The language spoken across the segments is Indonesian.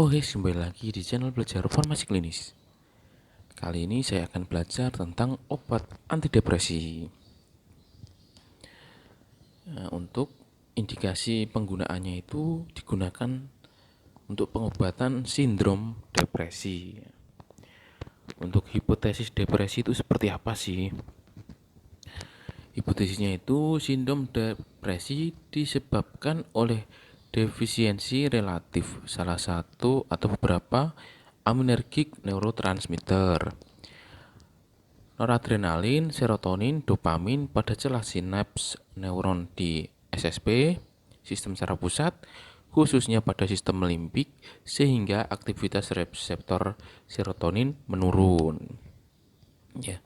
Oh guys, kembali lagi di channel Belajar Farmasi Klinis. Kali ini saya akan belajar tentang obat antidepresi. Untuk indikasi penggunaannya itu digunakan untuk pengobatan sindrom depresi. Untuk hipotesis depresi itu seperti apa sih? Hipotesisnya itu sindrom depresi disebabkan oleh defisiensi relatif salah satu atau beberapa aminergik neurotransmitter, noradrenalin, serotonin, dopamin pada celah sinaps neuron di SSP, sistem saraf pusat, khususnya pada sistem limbik, sehingga aktivitas reseptor serotonin menurun. Ya,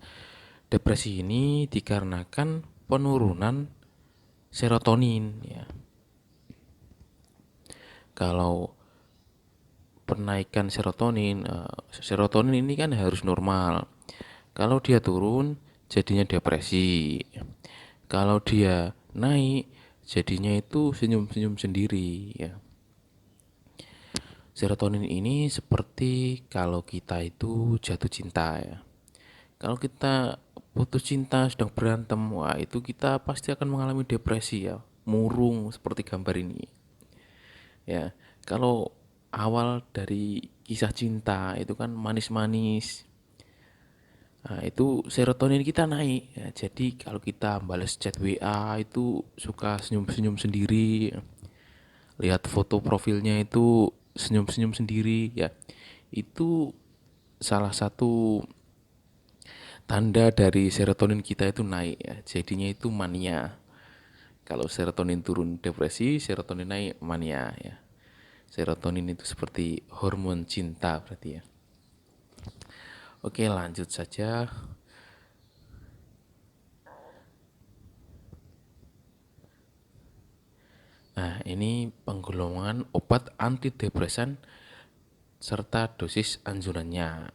depresi ini dikarenakan penurunan serotonin. Ya, kalau penaikan serotonin ini kan harus normal. Kalau dia turun, jadinya depresi. Kalau dia naik, jadinya itu senyum-senyum sendiri ya. Serotonin ini seperti kalau kita itu jatuh cinta ya. Kalau kita putus cinta, sedang berantem, wah itu kita pasti akan mengalami depresi ya, murung seperti gambar ini. Ya, kalau awal dari kisah cinta itu kan manis-manis. Nah, itu serotonin kita naik. Ya, jadi kalau kita balas chat WA itu suka senyum-senyum sendiri. Lihat foto profilnya itu senyum-senyum sendiri ya. Itu salah satu tanda dari serotonin kita itu naik ya. Jadinya itu mania. Kalau serotonin turun depresi, serotonin naik mania ya. Serotonin itu seperti hormon cinta berarti ya. Oke, lanjut saja. Nah, ini penggolongan obat antidepresan serta dosis anjurannya.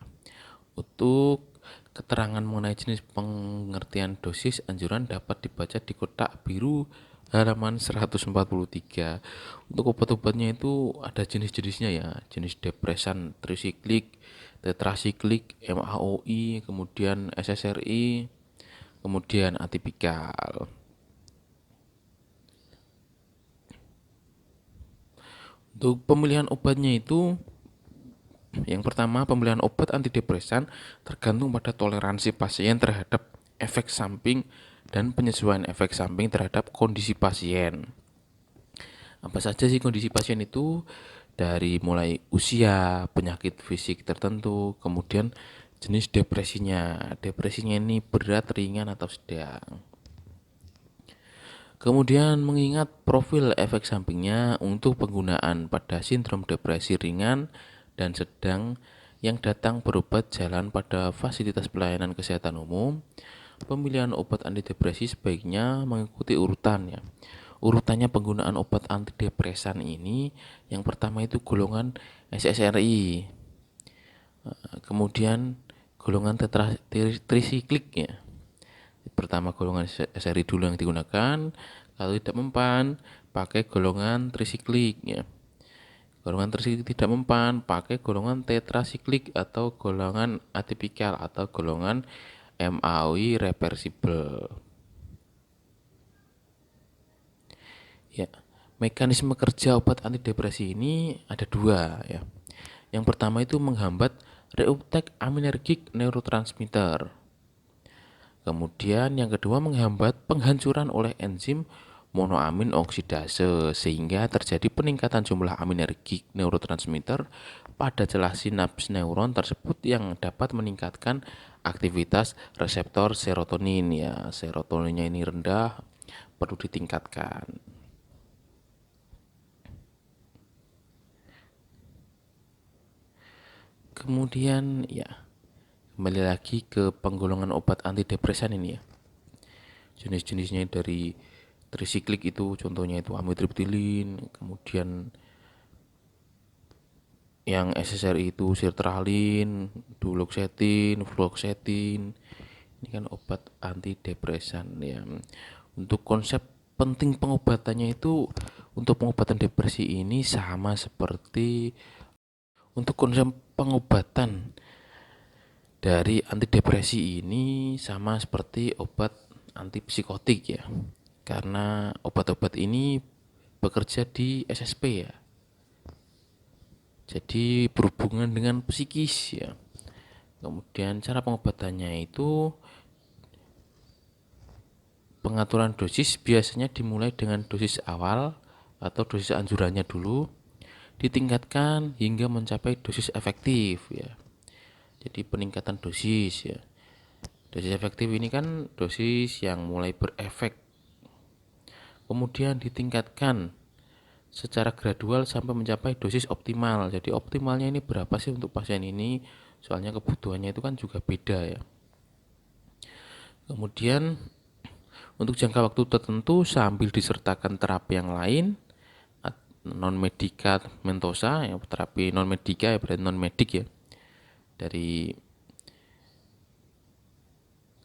Untuk keterangan mengenai jenis pengertian dosis anjuran dapat dibaca di kotak biru halaman 143. Untuk obat-obatnya itu ada jenis-jenisnya ya, jenis depresan trisiklik, tetrasiklik, MAOI, kemudian SSRI, kemudian atipikal. Untuk pemilihan obatnya itu yang pertama, pemilihan obat antidepresan tergantung pada toleransi pasien terhadap efek samping dan penyesuaian efek samping terhadap kondisi pasien. Apa saja sih kondisi pasien itu? Dari mulai usia, penyakit fisik tertentu, kemudian jenis depresinya. Depresinya ini berat, ringan, atau sedang. Kemudian mengingat profil efek sampingnya untuk penggunaan pada sindrom depresi ringan dan sedang yang datang berobat jalan pada fasilitas pelayanan kesehatan umum, pemilihan obat antidepresi sebaiknya mengikuti urutannya. Urutannya penggunaan obat antidepresan ini yang pertama itu golongan SSRI, kemudian golongan tetrasiklik ya. Pertama golongan SSRI dulu yang digunakan, kalau tidak mempan pakai golongan trisiklik ya. Golongan trisiklik tidak mempan pakai golongan tetrasiklik atau golongan atipikal atau golongan MAOI reversible. Ya, mekanisme kerja obat antidepresi ini ada dua ya. Yang pertama itu menghambat reuptake aminergik neurotransmitter. Kemudian yang kedua menghambat penghancuran oleh enzim monoamin oksidase sehingga terjadi peningkatan jumlah aminergik neurotransmitter pada celah sinaps neuron tersebut yang dapat meningkatkan aktivitas reseptor serotonin ya. Serotoninnya ini rendah, perlu ditingkatkan. Kemudian ya, kembali lagi ke penggolongan obat antidepresan ini ya. Jenis-jenisnya dari trisiklik itu contohnya itu amitriptilin, kemudian yang SSRI itu sertralin, duloxetin, fluoxetin. Ini kan obat antidepresan ya. Untuk konsep penting pengobatannya itu untuk pengobatan depresi ini sama seperti Untuk konsep pengobatan dari antidepresi ini sama seperti obat antipsikotik ya. Karena obat-obat ini bekerja di SSP ya. Jadi berhubungan dengan psikis ya. Kemudian cara pengobatannya itu pengaturan dosis biasanya dimulai dengan dosis awal atau dosis anjurannya dulu, ditingkatkan hingga mencapai dosis efektif ya. Jadi peningkatan dosis ya. Dosis efektif ini kan dosis yang mulai berefek. Kemudian ditingkatkan secara gradual sampai mencapai dosis optimal. Jadi optimalnya ini berapa sih untuk pasien ini? Soalnya kebutuhannya itu kan juga beda ya. Kemudian untuk jangka waktu tertentu sambil disertakan terapi yang lain non medikamentosa ya, terapi non medika ya, berarti non medik ya, dari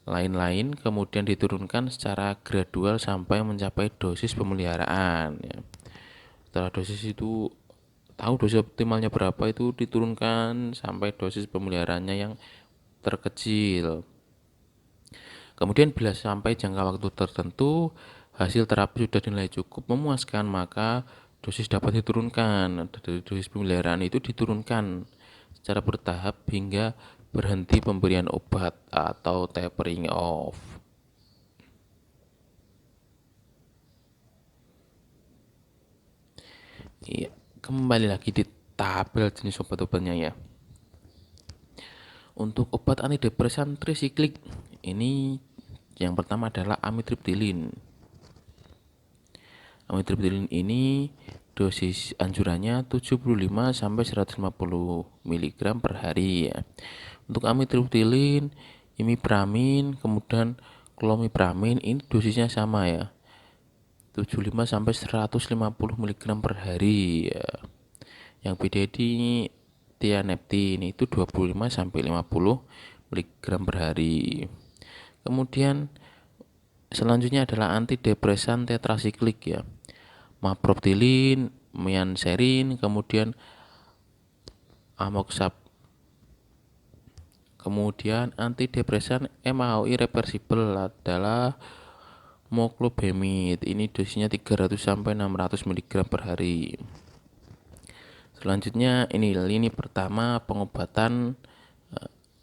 lain-lain, kemudian diturunkan secara gradual sampai mencapai dosis pemeliharaan ya. Setelah dosis itu tahu dosis optimalnya berapa, itu diturunkan sampai dosis pemeliharaannya yang terkecil. Kemudian bila sampai jangka waktu tertentu hasil terapi sudah dinilai cukup memuaskan, maka dosis dapat diturunkan. Dari dosis pemeliharaan itu diturunkan secara bertahap hingga berhenti pemberian obat atau tapering off. Iya, kembali lagi di tabel jenis obat-obatnya ya. Untuk obat antidepresan trisiklik ini yang pertama adalah amitriptilin. Amitriptilin ini dosis anjurannya 75 sampai 150 mg per hari ya. Untuk amitriptilin, imipramin, kemudian klomipramin ini dosisnya sama ya. 75 sampai 150 mg per hari ya. Yang beda di tianeptin itu 25 sampai 50 mg per hari. Kemudian selanjutnya adalah antidepresan tetrasiklik ya. Maproptilin, mianserin, kemudian amoxap. Kemudian antidepresan MAOI reversibel adalah moclobemid. Ini dosisnya 300 sampai 600 mg per hari. Selanjutnya ini lini pertama pengobatan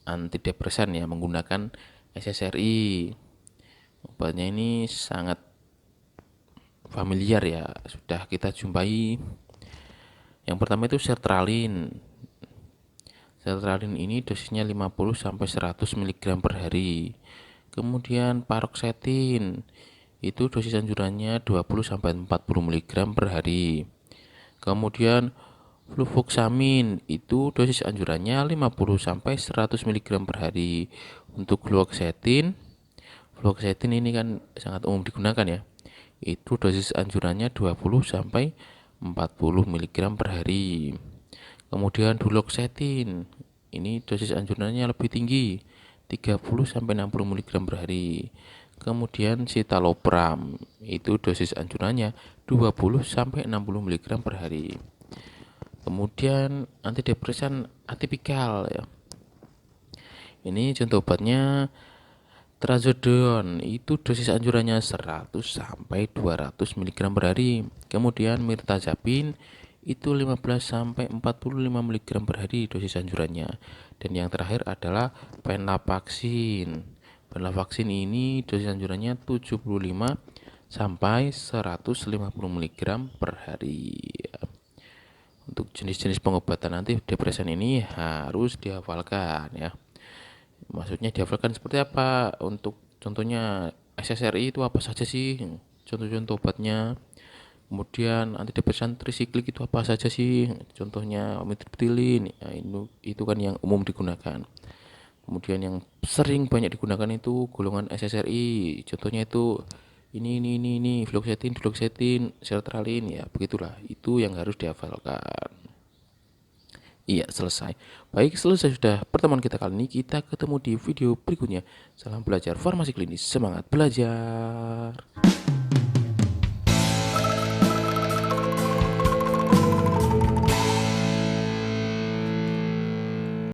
antidepresan ya menggunakan SSRI. Obatnya ini sangat familiar ya, sudah kita jumpai. Yang pertama itu sertralin. Sertralin ini dosisnya 50 sampai 100 mg per hari. Kemudian paroxetin itu dosis anjurannya 20 sampai 40 mg per hari. Kemudian fluvoxamin itu dosis anjurannya 50 sampai 100 mg per hari. Untuk fluoxetin ini kan sangat umum digunakan ya. Itu dosis anjurannya 20 sampai 40 mg per hari. Kemudian duloxetin ini dosis anjurannya lebih tinggi, 30 sampai 60 mg per hari. Kemudian citalopram itu dosis anjurannya 20 sampai 60 mg per hari. Kemudian antidepresan atipikal ya. Ini contoh obatnya trazodone, itu dosis anjurannya 100 sampai 200 mg per hari. Kemudian mirtazapin itu 15 sampai 45 mg per hari dosis anjurannya. Dan yang terakhir adalah venlafaxine. Venlafaxine ini dosis anjurannya 75 sampai 150 mg per hari. Untuk jenis-jenis pengobatan antidepresan ini harus dihafalkan ya. Maksudnya dihafalkan seperti apa? Untuk contohnya SSRI itu apa saja sih? Contoh-contoh obatnya. Kemudian antidepresan trisiklik itu apa saja sih? Contohnya amitriptilin. Ya, itu kan yang umum digunakan. Kemudian yang sering banyak digunakan itu golongan SSRI. Contohnya itu ini fluoxetin, duloxetin, sertralin ya, begitulah. Itu yang harus dihafalkan. Iya, selesai. Baik, selesai sudah pertemuan kita kali ini. Kita ketemu di video berikutnya. Salam belajar farmasi klinis. Semangat belajar.